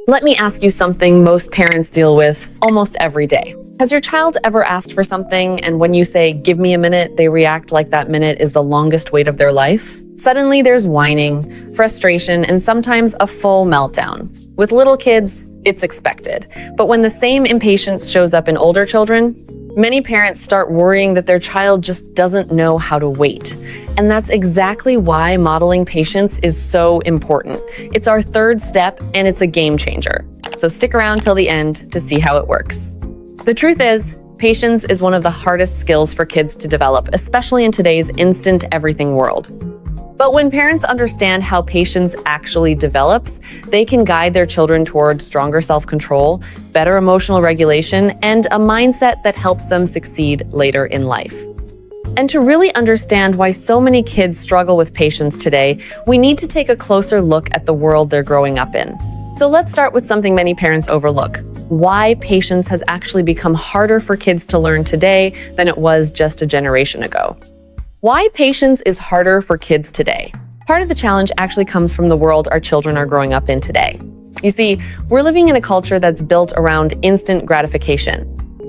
Let me ask you something most parents deal with almost every day. Has your child ever asked for something and when you say, "give me a minute," they react like that minute is the longest wait of their life? Suddenly there's whining, frustration, and sometimes a full meltdown. With little kids, it's expected. But when the same impatience shows up in older children, many parents start worrying that their child just doesn't know how to wait. And that's exactly why modeling patience is so important. It's our third step, and it's a game changer. So stick around till the end to see how it works. The truth is, patience is one of the hardest skills for kids to develop, especially in today's instant everything world. But when parents understand how patience actually develops, they can guide their children toward stronger self-control, better emotional regulation, and a mindset that helps them succeed later in life. And to really understand why so many kids struggle with patience today, we need to take a closer look at the world they're growing up in. So let's start with something many parents overlook: why patience has actually become harder for kids to learn today than it was just a generation ago. Why patience is harder for kids today. Part of the challenge actually comes from the world our children are growing up in today. You see, we're living in a culture that's built around instant gratification.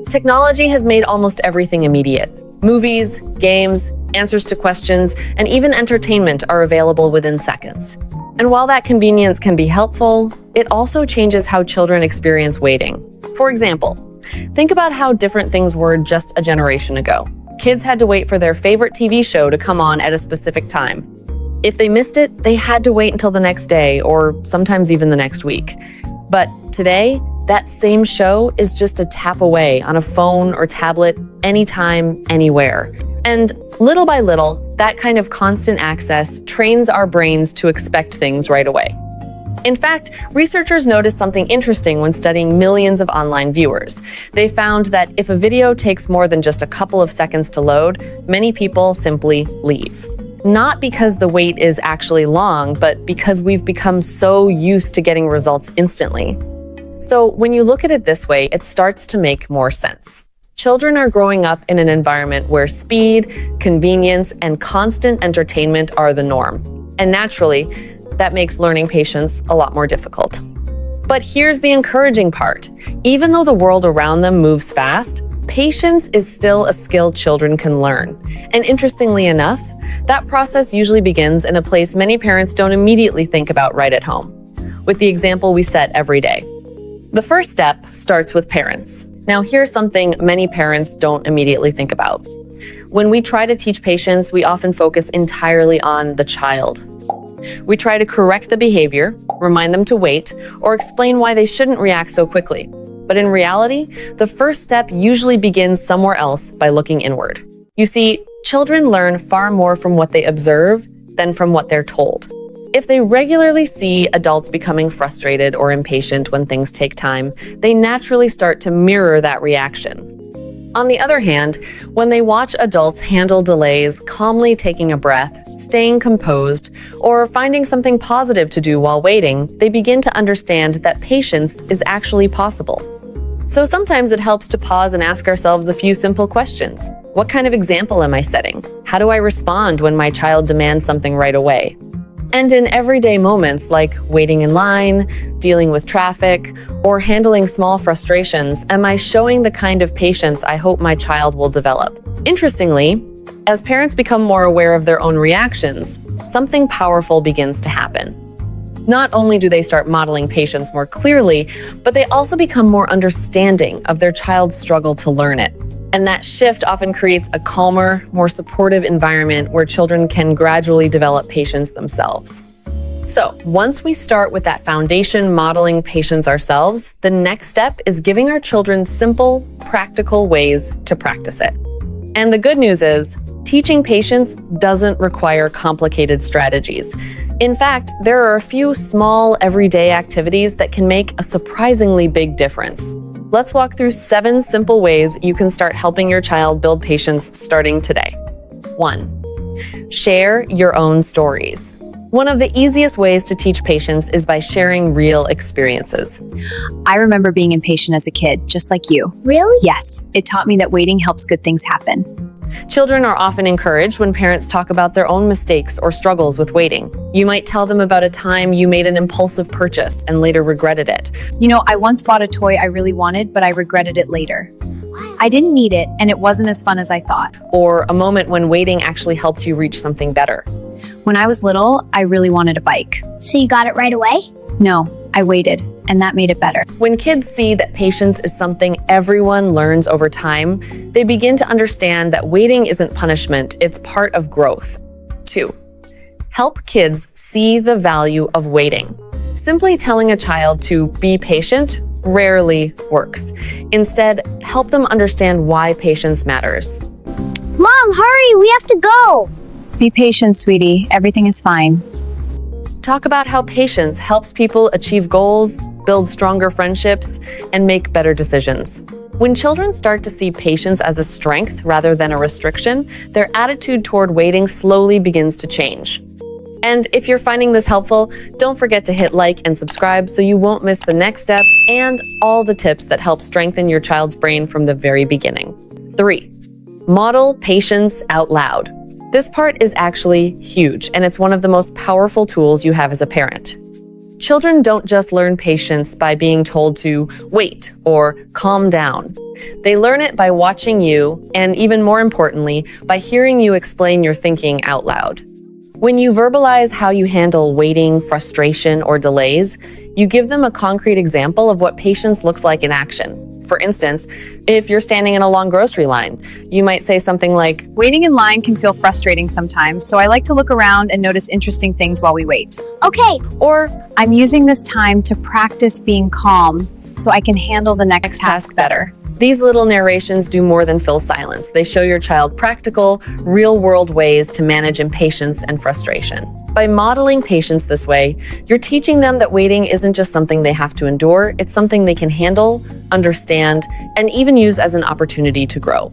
Technology has made almost everything immediate. Movies, games, answers to questions, and even entertainment are available within seconds. And while that convenience can be helpful, it also changes how children experience waiting. For example, think about how different things were just a generation ago. Kids had to wait for their favorite TV show to come on at a specific time. If they missed it, they had to wait until the next day or sometimes even the next week. But today, that same show is just a tap away on a phone or tablet, anytime, anywhere. And little by little, that kind of constant access trains our brains to expect things right away. In fact, researchers noticed something interesting when studying millions of online viewers. They found that if a video takes more than just a couple of seconds to load, many people simply leave. Not because the wait is actually long, but because we've become so used to getting results instantly. So when you look at it this way, it starts to make more sense. Children are growing up in an environment where speed, convenience, and constant entertainment are the norm. And naturally, that makes learning patience a lot more difficult. But here's the encouraging part. Even though the world around them moves fast, patience is still a skill children can learn. And interestingly enough, that process usually begins in a place many parents don't immediately think about right at home, with the example we set every day. The first step starts with parents. Now, here's something many parents don't immediately think about. When we try to teach patience, we often focus entirely on the child. We try to correct the behavior, remind them to wait, or explain why they shouldn't react so quickly. But in reality, the first step usually begins somewhere else by looking inward. You see, children learn far more from what they observe than from what they're told. If they regularly see adults becoming frustrated or impatient when things take time, they naturally start to mirror that reaction. On the other hand, when they watch adults handle delays, calmly taking a breath, staying composed, or finding something positive to do while waiting, they begin to understand that patience is actually possible. So sometimes it helps to pause and ask ourselves a few simple questions. What kind of example am I setting? How do I respond when my child demands something right away? And in everyday moments like waiting in line, dealing with traffic, or handling small frustrations, am I showing the kind of patience I hope my child will develop? Interestingly, as parents become more aware of their own reactions, something powerful begins to happen. Not only do they start modeling patience more clearly, but they also become more understanding of their child's struggle to learn it. And that shift often creates a calmer, more supportive environment where children can gradually develop patience themselves. So, once we start with that foundation modeling patience ourselves, the next step is giving our children simple, practical ways to practice it. And the good news is, teaching patience doesn't require complicated strategies. In fact, there are a few small, everyday activities that can make a surprisingly big difference. Let's walk through 7 simple ways you can start helping your child build patience starting today. 1. Share your own stories. One of the easiest ways to teach patience is by sharing real experiences. I remember being impatient as a kid, just like you. Really? Yes, it taught me that waiting helps good things happen. Children are often encouraged when parents talk about their own mistakes or struggles with waiting. You might tell them about a time you made an impulsive purchase and later regretted it. You know, I once bought a toy I really wanted, but I regretted it later. I didn't need it, and it wasn't as fun as I thought. Or a moment when waiting actually helped you reach something better. When I was little, I really wanted a bike. So you got it right away? No, I waited, and that made it better. When kids see that patience is something everyone learns over time, they begin to understand that waiting isn't punishment, it's part of growth. 2. Help kids see the value of waiting. Simply telling a child to be patient rarely works. Instead, help them understand why patience matters. Mom, hurry, we have to go. Be patient, sweetie. Everything is fine. Talk about how patience helps people achieve goals, build stronger friendships, and make better decisions. When children start to see patience as a strength rather than a restriction, their attitude toward waiting slowly begins to change. And if you're finding this helpful, don't forget to hit like and subscribe so you won't miss the next step and all the tips that help strengthen your child's brain from the very beginning. 3. Model patience out loud. This part is actually huge, and it's one of the most powerful tools you have as a parent. Children don't just learn patience by being told to wait or calm down. They learn it by watching you, and even more importantly, by hearing you explain your thinking out loud. When you verbalize how you handle waiting, frustration, or delays, you give them a concrete example of what patience looks like in action. For instance, if you're standing in a long grocery line, you might say something like, Waiting in line can feel frustrating sometimes, so I like to look around and notice interesting things while we wait. Okay. or I'm using this time to practice being calm so I can handle the next task better. These little narrations do more than fill silence. They show your child practical, real-world ways to manage impatience and frustration. By modeling patience this way, you're teaching them that waiting isn't just something they have to endure, it's something they can handle, understand, and even use as an opportunity to grow.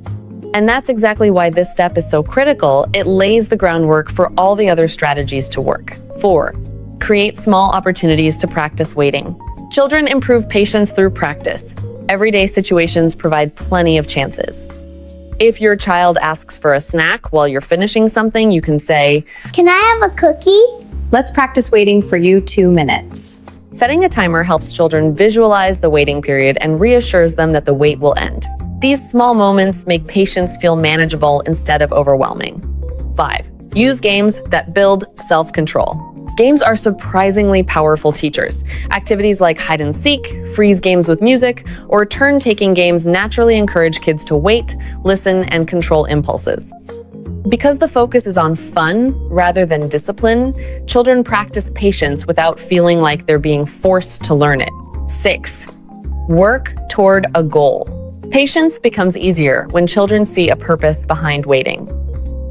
And that's exactly why this step is so critical. It lays the groundwork for all the other strategies to work. 4. Create small opportunities to practice waiting. Children improve patience through practice. Everyday situations provide plenty of chances. If your child asks for a snack while you're finishing something, you can say, Can I have a cookie? Let's practice waiting for you 2 minutes. Setting a timer helps children visualize the waiting period and reassures them that the wait will end. These small moments make patience feel manageable instead of overwhelming. 5. Use games that build self-control. Games are surprisingly powerful teachers. Activities like hide and seek, freeze games with music, or turn-taking games naturally encourage kids to wait, listen, and control impulses. Because the focus is on fun rather than discipline, children practice patience without feeling like they're being forced to learn it. 6. Work toward a goal. Patience becomes easier when children see a purpose behind waiting.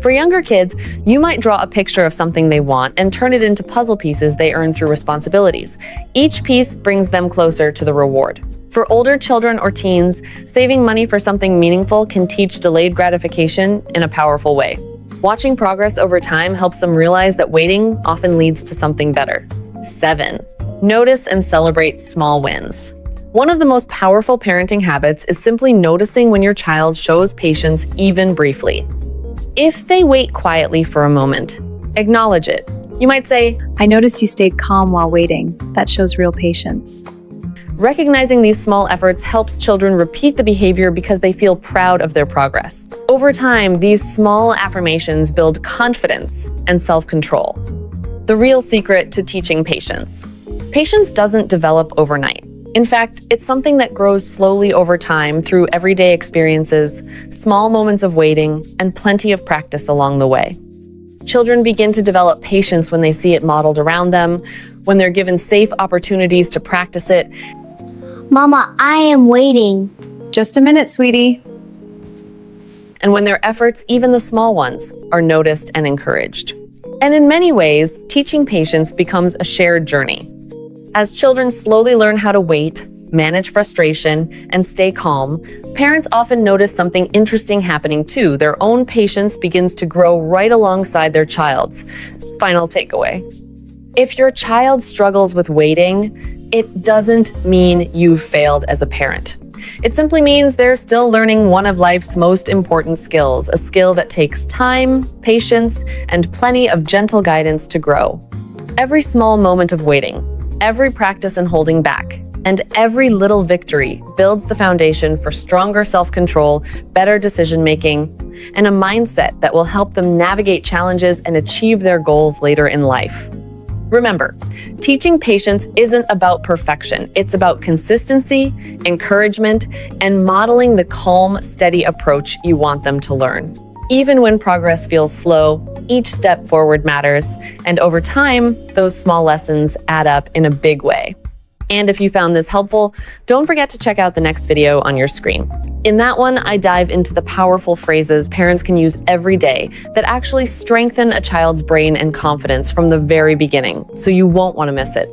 For younger kids, you might draw a picture of something they want and turn it into puzzle pieces they earn through responsibilities. Each piece brings them closer to the reward. For older children or teens, saving money for something meaningful can teach delayed gratification in a powerful way. Watching progress over time helps them realize that waiting often leads to something better. 7. Notice and celebrate small wins. One of the most powerful parenting habits is simply noticing when your child shows patience even briefly. If they wait quietly for a moment, acknowledge it. You might say, I noticed you stayed calm while waiting. That shows real patience. Recognizing these small efforts helps children repeat the behavior because they feel proud of their progress. Over time, these small affirmations build confidence and self-control. The real secret to teaching patience. Patience doesn't develop overnight. In fact, it's something that grows slowly over time through everyday experiences, small moments of waiting, and plenty of practice along the way. Children begin to develop patience when they see it modeled around them, when they're given safe opportunities to practice it. Mama, I am waiting. Just a minute, sweetie. And when their efforts, even the small ones, are noticed and encouraged. And in many ways, teaching patience becomes a shared journey. As children slowly learn how to wait, manage frustration, and stay calm, parents often notice something interesting happening too. Their own patience begins to grow right alongside their child's. Final takeaway. If your child struggles with waiting, it doesn't mean you've failed as a parent. It simply means they're still learning one of life's most important skills, a skill that takes time, patience, and plenty of gentle guidance to grow. Every small moment of waiting, every practice in holding back, and every little victory builds the foundation for stronger self-control, better decision-making, and a mindset that will help them navigate challenges and achieve their goals later in life. Remember, teaching patience isn't about perfection. It's about consistency, encouragement, and modeling the calm, steady approach you want them to learn. Even when progress feels slow, each step forward matters, and over time, those small lessons add up in a big way. And if you found this helpful, don't forget to check out the next video on your screen. In that one, I dive into the powerful phrases parents can use every day that actually strengthen a child's brain and confidence from the very beginning, so you won't want to miss it.